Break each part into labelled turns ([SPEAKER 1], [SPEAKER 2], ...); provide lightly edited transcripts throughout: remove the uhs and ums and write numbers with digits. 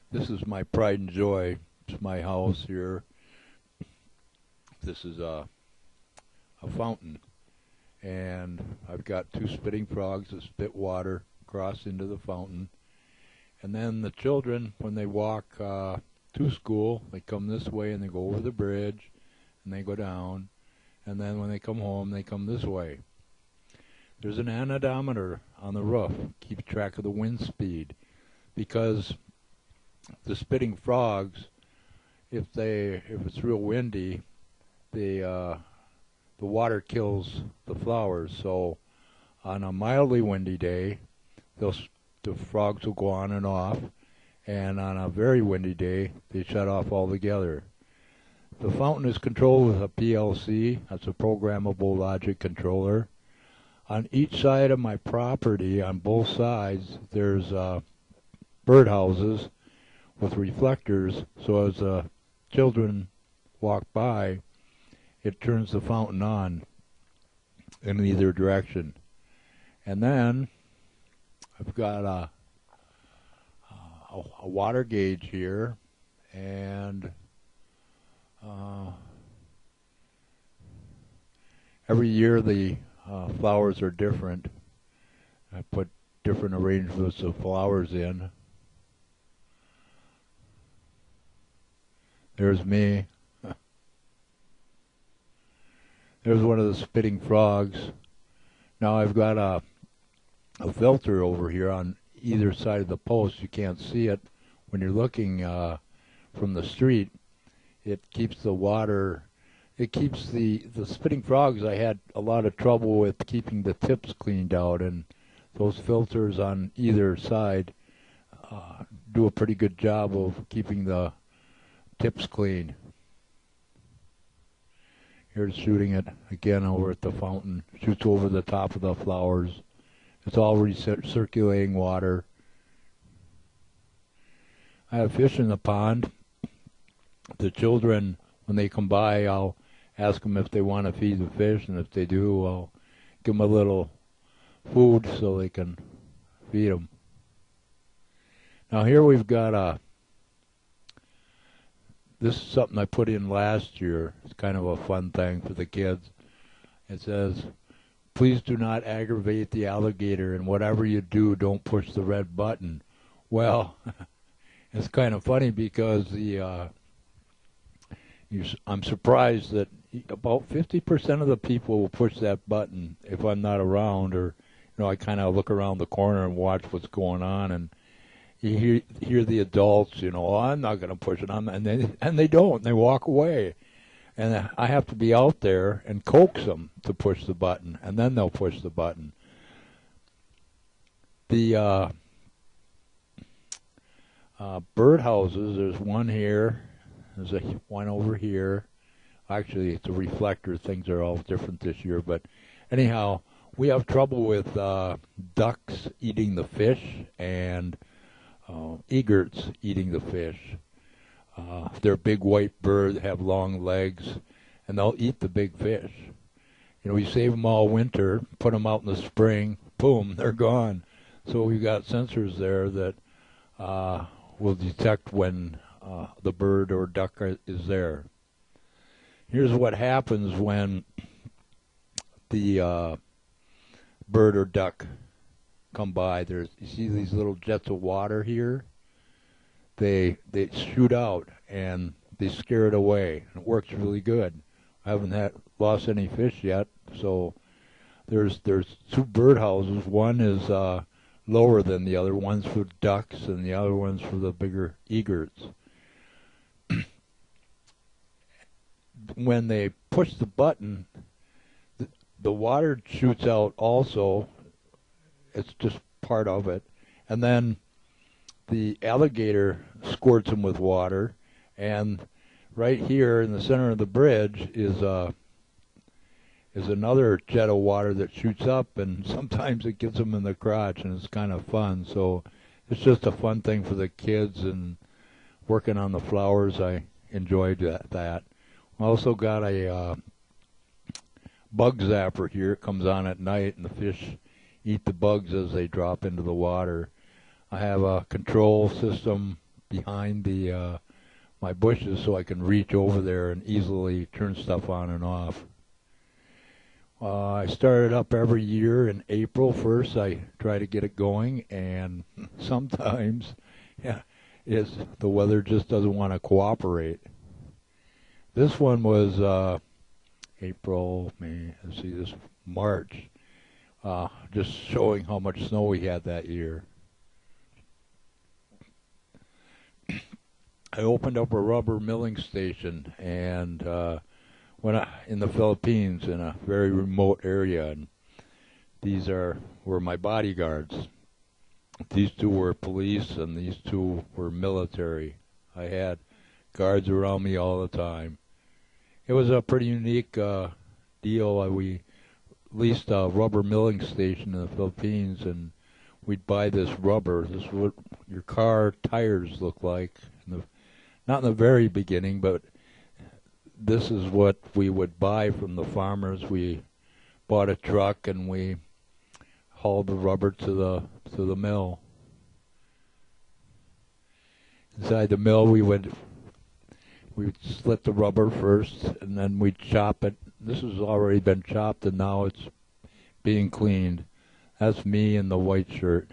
[SPEAKER 1] This is my pride and joy. It's my house here. This is a fountain, and I've got two spitting frogs that spit water across into the fountain. And then the children, when they walk to school, they come this way and they go over the bridge and they go down. And then when they come home, they come this way. There's an anemometer on the roof, keeps track of the wind speed, because the spitting frogs, if it's real windy, the water kills the flowers. So on a mildly windy day, the frogs will go on and off, and on a very windy day, they shut off altogether. The fountain is controlled with a PLC. That's a programmable logic controller. On each side of my property, on both sides, there's birdhouses with reflectors, so as the children walk by, it turns the fountain on in either direction. And then I've got a water gauge here, and every year the flowers are different. I put different arrangements of flowers in. There's me. There's one of the spitting frogs. Now I've got a filter over here on either side of the post. You can't see it when you're looking from the street. It keeps the water, it keeps the spitting frogs. I had a lot of trouble with keeping the tips cleaned out, and those filters on either side do a pretty good job of keeping the tips clean. Here's shooting it again over at the fountain. Shoots over the top of the flowers. It's all recirculating water. I have fish in the pond. The children, when they come by, I'll ask them if they want to feed the fish, and if they do, I'll give them a little food so they can feed them. Now here we've got this is something I put in last year. It's kind of a fun thing for the kids. It says, please do not aggravate the alligator, and whatever you do, don't push the red button. Well, it's kind of funny because I'm surprised that about 50% of the people will push that button if I'm not around, or I kind of look around the corner and watch what's going on, and you hear the adults, oh, I'm not going to push it, and they don't. They walk away, and I have to be out there and coax them to push the button, and then they'll push the button. The birdhouses, there's one here, there's one over here. Actually, it's a reflector. Things are all different this year, but anyhow, we have trouble with ducks eating the fish and egrets eating the fish. They're a big white bird, have long legs, and they'll eat the big fish. We save them all winter, put them out in the spring, boom, they're gone. So we've got sensors there that will detect when the bird or duck is there. Here's what happens when the bird or duck come by. You see these little jets of water here? They shoot out and they scare it away. It works really good. I haven't lost any fish yet. So there's two birdhouses. One is lower than the other. One's for ducks and the other one's for the bigger egrets. When they push the button, the water shoots out also. It's just part of it. And then the alligator squirts them with water. And right here in the center of the bridge is another jet of water that shoots up, and sometimes it gets them in the crotch, and it's kind of fun. So it's just a fun thing for the kids, and working on the flowers, I enjoyed that. I also got a bug zapper here. It comes on at night, and the fish eat the bugs as they drop into the water. I have a control system behind the my bushes so I can reach over there and easily turn stuff on and off. I started up every year in April 1st. I try to get it going, and sometimes, yeah, the weather just doesn't want to cooperate. This one was April, May, let's see, this March, just showing how much snow we had that year. I opened up a rubber milling station, and in the Philippines, in a very remote area, and these were my bodyguards. These two were police, and these two were military. I had guards around me all the time. It was a pretty unique deal. We leased a rubber milling station in the Philippines, and we'd buy this rubber. This is what your car tires look like. Not in the very beginning, but this is what we would buy from the farmers. We bought a truck and we hauled the rubber to the mill. Inside the mill, we'd slit the rubber first, and then we'd chop it. This has already been chopped, and now it's being cleaned. That's me in the white shirt.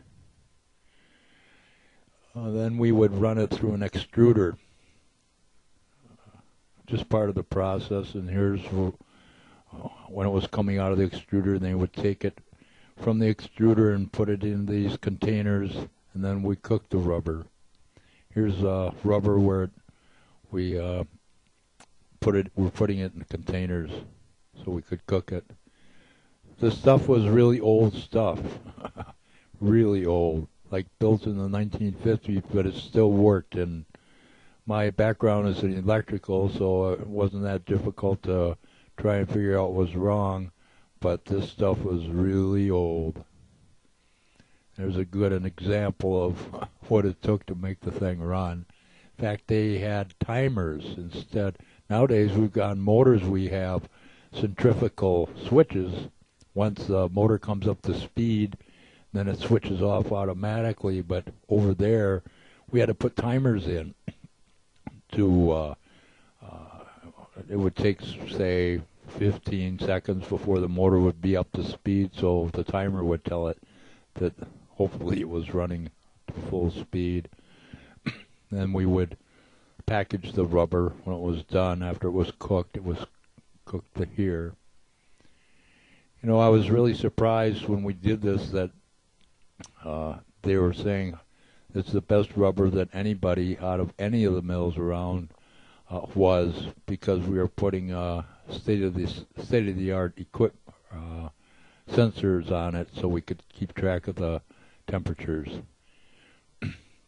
[SPEAKER 1] Then we would run it through an extruder. Just part of the process, and here's when it was coming out of the extruder. They would take it from the extruder and put it in these containers, and then we cooked the rubber. Here's rubber where we're putting it in containers so we could cook it. This stuff was really old stuff, really old, like built in the 1950s, but it still worked. And my background is in electrical, so it wasn't that difficult to try and figure out what was wrong, but this stuff was really old. There's an example of what it took to make the thing run. In fact, they had timers instead. Nowadays, we've got motors, we have centrifugal switches. Once the motor comes up to speed, then it switches off automatically, but over there, we had to put timers in. It would take, say, 15 seconds before the motor would be up to speed, so the timer would tell it that hopefully it was running to full speed. Then we would package the rubber when it was done. After it was cooked cooked to here. You know, I was really surprised when we did this that they were saying it's the best rubber that anybody out of any of the mills around was, because we were putting state-of-the-art sensors on it so we could keep track of the temperatures.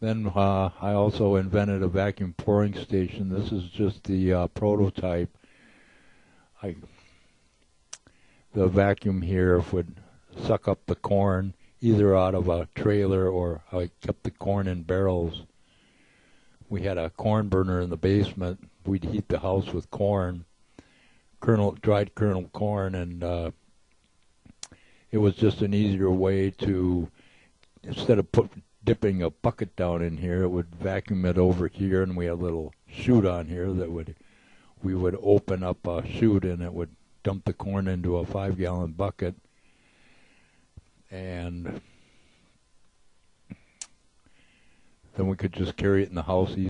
[SPEAKER 1] Then I also invented a vacuum pouring station. This is just the prototype. The vacuum here would suck up the corn either out of a trailer, or I kept the corn in barrels. We had a corn burner in the basement. We'd heat the house with corn, dried kernel corn, and it was just an easier way to, instead of dipping a bucket down in here, it would vacuum it over here, and we had a little chute on here that we would open up a chute, and it would dump the corn into a 5-gallon bucket, and then we could just carry it in the house easily.